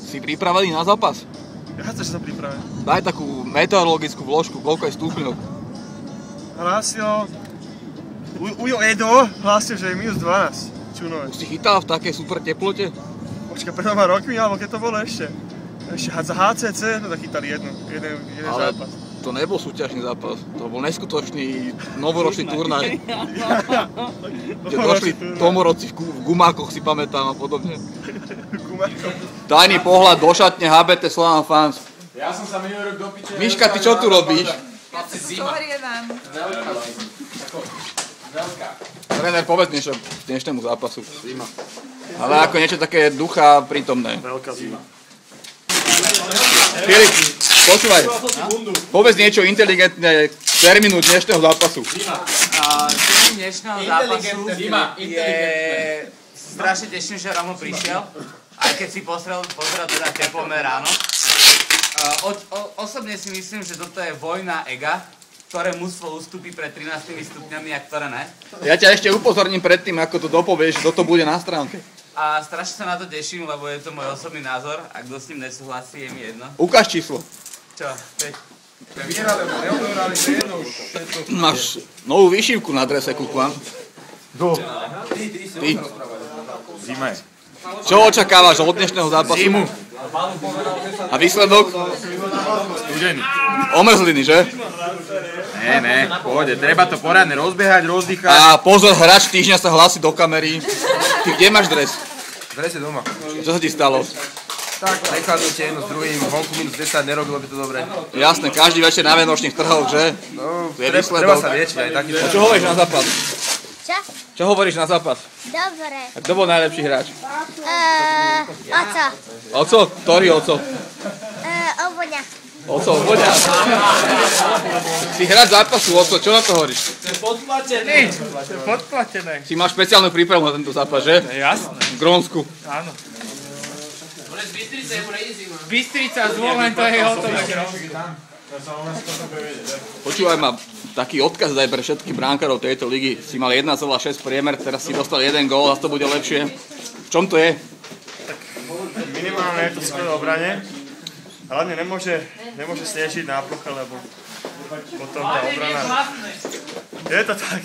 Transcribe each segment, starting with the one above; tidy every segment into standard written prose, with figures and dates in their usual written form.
Si pripravený na zápas? Jasne, že som pripravený. Daj takú meteorologickú vložku, koľko je stupňov. Hlásil... Ujo Edo hlásil, že je -12. Čunové. Už si chytal v takej super teplote? Počkaj, pred 2 rokmi, alebo keď to bolo ešte? Ešte za HCC, no tak chytali jeden ale zápas. To nebol súťažný zápas, to bol neskutočný novoročný turnaj. Kde došli tomorodci v gumákoch, si pamätám a podobne. Tajný pohľad do šatne HBT Slovan Fans. Ja som sa minulý rok do piče... Miška, ty čo tu robíš? Tréner, povedz niečo k dnešnému zápasu. Zima. Ale ako niečo také ducha prítomné. Veľká zima. Filip, počúvaj. Povedz niečo inteligentné k termínu dnešného zápasu. Termín dnešného zápasu je... Strašne teším, že Ramo prišiel. Aj keď si pozrel teda teplné ráno. Osobne si myslím, že toto je vojna ega, ktoré mužstvo ustúpi pred 13 stupňami a ktoré ne. Ja ťa ešte upozorním predtým, ako to dopovieš, kto to bude na stránke. A strašne sa na to teším, lebo je to môj osobný názor a kto s ním nesúhlasí, je mi jedno. Ukáž číslo. Čo? Máš novú výšivku na drese, kúkvam. Ty. Zima je. Čo očakávaš od dnešného zápasu? Zimu. A výsledok? Studený. Omrzliny, že? Ne, pôjde. Treba to poradne rozbiehať, rozdýchať. A pozor, hráč týždňa sa hlási do kamery. Ty kde máš dres? Dres je doma. Čo sa ti stalo? Tak, nechádujte jedno s druhým, vonku minus 10, nerobilo by to dobre. Jasné, každý večer na vianočných trhoch, že? No, Tu je treba výsledok. sa liečiť aj taký. A čo hovoríš na zápas? Čo? Čo hovoríš na zápas? Dobre. A kto bol najlepší hráč? Oco. Oco? Ktorý oco? Ovoňa. Oco, Voďa. Si hráč zápasu, oco, čo na to hovoríš? Podplatené. Podplatené. Si máš špeciálnu prípravu na tento zápas, že? Jasné. V Grónsku. Áno. Bystrica z Volen, to je hotové. Počúvaj ma, taký odkaz daj pre všetkých bránkarov tejto ligy. Si mal 1,6 priemer, teraz si dostal 1 gól, a to bude lepšie. V čom to je? Minimálne je to skvelé obrane. Hlavne nemôže snežiť na ploche, lebo potom tá obrana... Je to tak.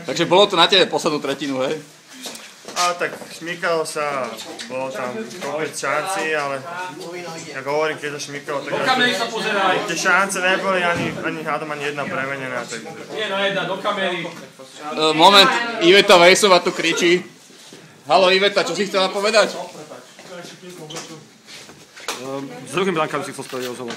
Takže bolo to na tebe poslednú tretinu, hej? Ale tak šmykalo sa, bolo tam kopec šanci, ale jak hovorím, keď sa šmykalo, tak tie šance neboli ani jedna premenená. Moment, Iveta Vejsová tu kričí. Haló Iveta, čo si chcela povedať? S druhým brankárom si chcel spraviť rozhovor.